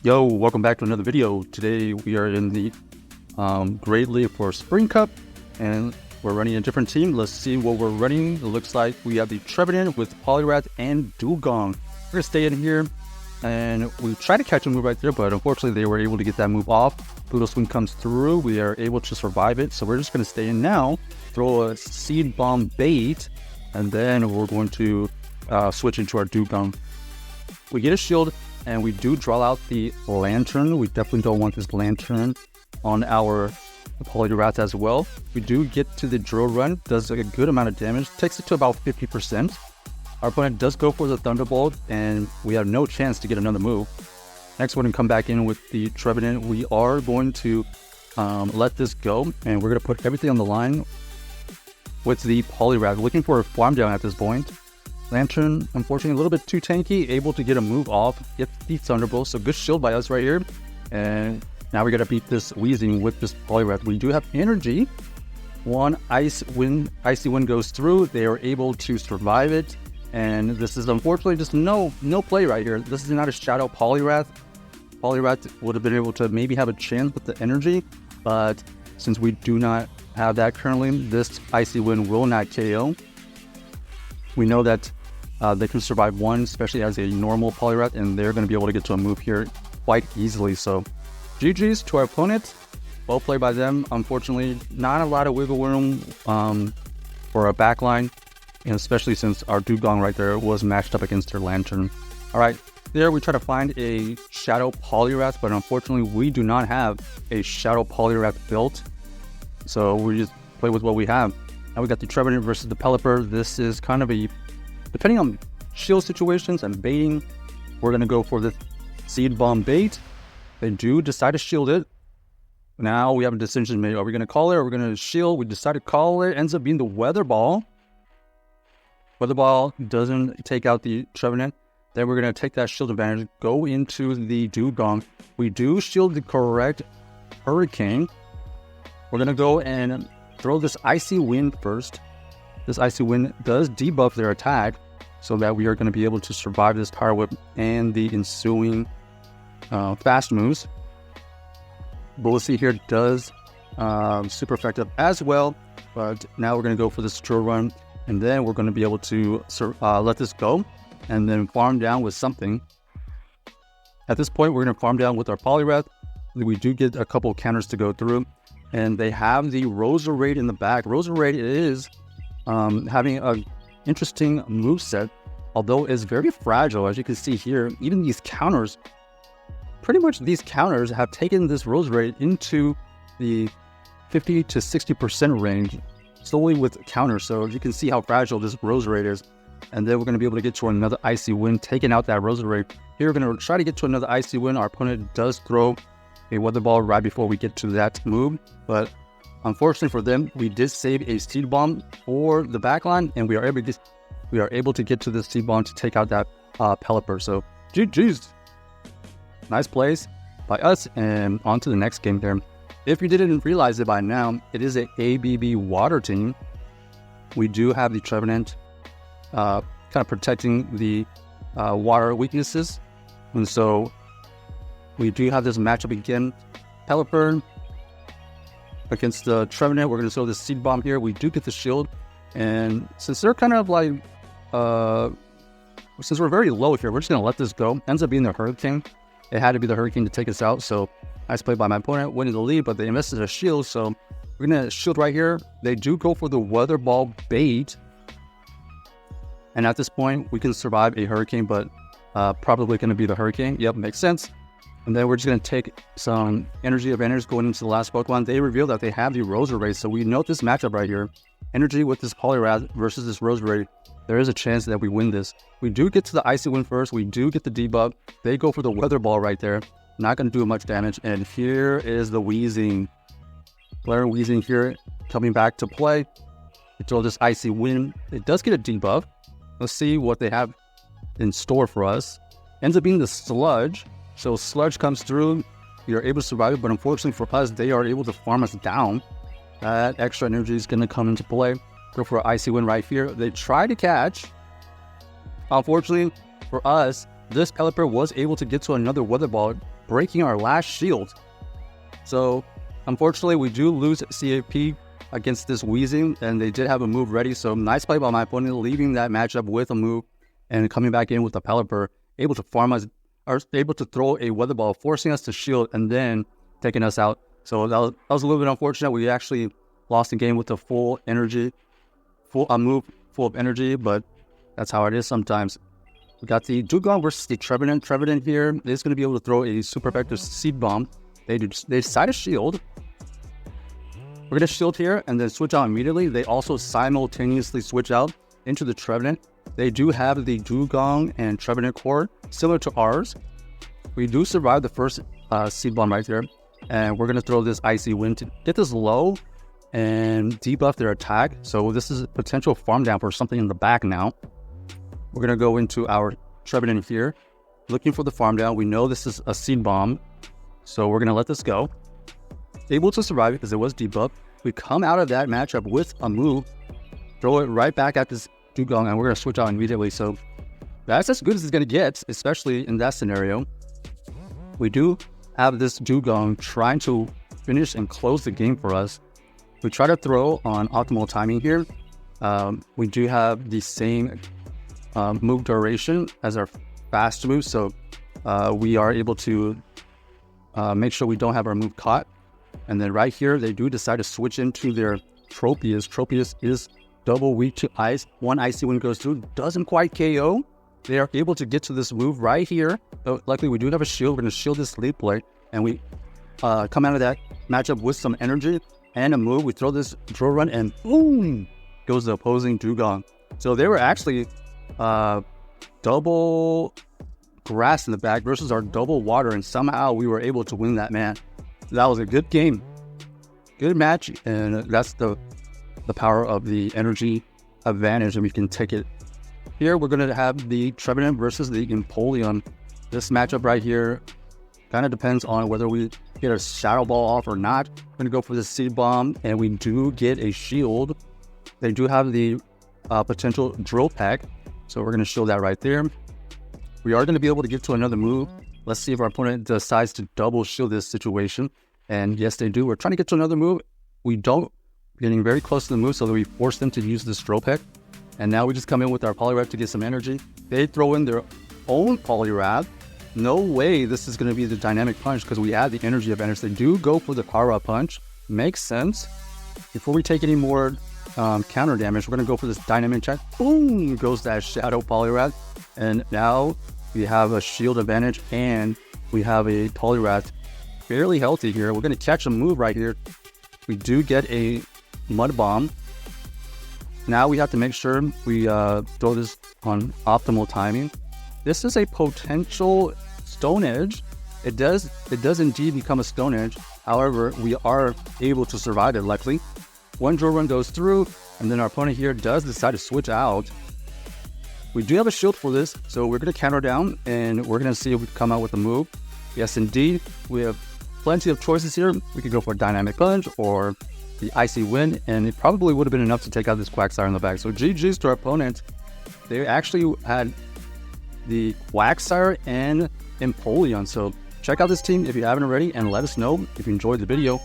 Yo, welcome back to another video. Today we are in the Great League for Spring Cup, and we're running a different team. Let's see what we're running. It looks like we have the Trevenant with Poliwrath and Dewgong. We're gonna stay in here, and we tried to catch a move right there, but unfortunately they were able to get that move off. Pluto Swing comes through. We are able to survive it, so we're just gonna stay in now, throw a Seed Bomb bait, and then we're going to switch into our Dewgong. We get a shield, and we do draw out the Lantern. We definitely don't want this Lantern on our Poliwrath as well. We do get to the Drill Run, does a good amount of damage, takes it to about 50%. Our opponent does go for the Thunderbolt, and we have no chance to get another move. Next, we're going to come back in with the Trevenant. We are going to let this go, and we're going to put everything on the line with the Poliwrath. Looking for a farm down at this point. Lantern, unfortunately, a little bit too tanky, able to get a move off, get the Thunderbolt, so good shield by us right here. And now we got to beat this Wheezing with this Poliwrath. We do have energy. One Icy Wind goes through. They are able to survive it. And this is unfortunately just no play right here. This is not a Shadow Poliwrath. Poliwrath would have been able to maybe have a chance with the energy, but since we do not have that currently, this Icy Wind will not KO. We know that they can survive one, especially as a normal Poliwrath, and they're going to be able to get to a move here quite easily. So GG's to our opponent. Well played by them. Unfortunately, not a lot of wiggle room for our backline, and especially since our Dewgong right there was matched up against their Lantern. All right, there we try to find a Shadow Poliwrath, but unfortunately we do not have a Shadow Poliwrath built. So we just play with what we have. Now we got the Trevenant versus the Pelipper. This is kind of a, depending on shield situations and baiting, we're going to go for the Seed Bomb bait. They do decide to shield it. Now we have a decision made. Are we going to call it or are we going to shield? We decide to call it. Ends up being the Weather Ball. Weather Ball doesn't take out the Trevenant. Then we're going to take that shield advantage, go into the Dewgong. We do shield the correct Hurricane. We're going to go and throw this Icy Wind first. This Icy Wind does debuff their attack so that we are going to be able to survive this Power Whip and the ensuing fast moves. Bullseye here does super effective as well, but now we're going to go for this Drill Run, and then we're going to be able to let this go and then farm down with something. At this point, we're going to farm down with our Poliwrath. We do get a couple counters to go through, and they have the Roserade in the back. Roserade is having an interesting moveset, although it's very fragile. As you can see here, even these counters, pretty much these counters have taken this Roserade into the 50 to 60% range solely with counters. So you can see how fragile this Roserade is. And then we're going to be able to get to another Icy Wind, taking out that Roserade. Here we're going to try to get to another Icy Wind. Our opponent does throw a Weather Ball right before we get to that move, but unfortunately for them, we did save a Seed Bomb for the backline, and we are able to get to the Seed Bomb to take out that Pelipper. So GG's. Nice plays by us, and on to the next game there. If you didn't realize it by now, it is an ABB water team. We do have the Trevenant kind of protecting the water weaknesses, and so we do have this matchup again. Pelipper against the Trevenant. We're going to throw the Seed Bomb here. We do get the shield, and since they're kind of like since we're very low here, we're just going to let this go. Ends up being the Hurricane. It had to be the Hurricane to take us out, so nice play by my opponent, winning the lead, but they invested a shield, so we're going to shield right here. They do go for the Weather Ball bait, and at this point, we can survive a Hurricane, but probably going to be the Hurricane. Yep, makes sense. And then we're just going to take some energy advantage going into the last Pokemon. They reveal that they have the Roserade, so we know this matchup right here. Energy with this Poliwrath versus this Roserade. There is a chance that we win this. We do get to the Icy Wind first. We do get the debuff. They go for the Weather Ball right there. Not going to do much damage. And here is the Wheezing. Blair Wheezing here coming back to play. We throw this Icy Wind. It does get a debuff. Let's see what they have in store for us. Ends up being the Sludge. So Sludge comes through, we are able to survive it, but unfortunately for us, they are able to farm us down. That extra energy is going to come into play. Go for an Icy Wind right here. They try to catch. Unfortunately for us, this Pelipper was able to get to another Weather Ball, breaking our last shield. So unfortunately, we do lose CAP against this Weezing, and they did have a move ready. So nice play by my opponent, leaving that matchup with a move and coming back in with the Pelipper, able to farm us, or able to throw a Weather Ball, forcing us to shield and then taking us out. So that was a little bit unfortunate. We actually lost the game with a full energy, move full of energy, but that's how it is sometimes. We got the Dewgong versus the Trevenant. Trevenant here is going to be able to throw a super effective Seed Bomb. They decide to shield. We're going to shield here and then switch out immediately. They also simultaneously switch out into the Trevenant. They do have the Dewgong and Trevenant core, similar to ours. We do survive the first Seed Bomb right there. And we're going to throw this Icy Wind to get this low and debuff their attack. So this is a potential farm down for something in the back now. We're going to go into our Trevenant here, looking for the farm down. We know this is a Seed Bomb, so we're going to let this go. Able to survive it because it was debuffed. We come out of that matchup with a move, throw it right back at this Dewgong, and we're going to switch out immediately. So that's as good as it's going to get, especially in that scenario. We do have this Dewgong trying to finish and close the game for us. We try to throw on optimal timing here. We do have the same move duration as our fast move, so we are able to make sure we don't have our move caught. And then right here, they do decide to switch into their Tropius. Tropius is double weak to ice. One Icy Wind goes through, doesn't quite KO. They are able to get to this move right here. So luckily, we do have a shield. We're going to shield this lead play, and we come out of that matchup with some energy and a move. We throw this drill run, and boom, goes the opposing Dewgong. So they were actually double grass in the back versus our double water, and somehow we were able to win that match. That was a good game, good match, and that's the power of the energy advantage, and we can take it. Here we're going to have the Trevenant versus the Empoleon. This matchup right here kind of depends on whether we get a Shadow Ball off or not. We're going to go for the Seed Bomb, and we do get a shield. They do have the potential Drill Peck, so we're going to shield that right there. We are going to be able to get to another move. Let's see if our opponent decides to double shield this situation. And yes, they do. We're trying to get to another move. We don't. Getting very close to the move, so that we force them to use this Drill Peck. And now we just come in with our Poliwrath to get some energy. They throw in their own Poliwrath. No way this is going to be the Dynamic Punch because we add the energy advantage. They do go for the Power Up Punch. Makes sense. Before we take any more counter damage, we're going to go for this Dynamic Check. Boom! Goes that Shadow Poliwrath. And now we have a shield advantage and we have a Poliwrath fairly healthy here. We're going to catch a move right here. We do get a Mud Bomb. Now we have to make sure we throw this on optimal timing. This is a potential Stone Edge. It does indeed become a Stone Edge. However, we are able to survive it, luckily. One drill run goes through, and then our opponent here does decide to switch out. We do have a shield for this, so we're going to counter down, and we're going to see if we can come out with a move. Yes, indeed, we have plenty of choices here. We could go for a Dynamic Punch or the Icy Wind, and it probably would have been enough to take out this Quagsire in the back. So GG's to our opponent. They actually had the Quagsire and Empoleon. So check out this team if you haven't already, and let us know if you enjoyed the video.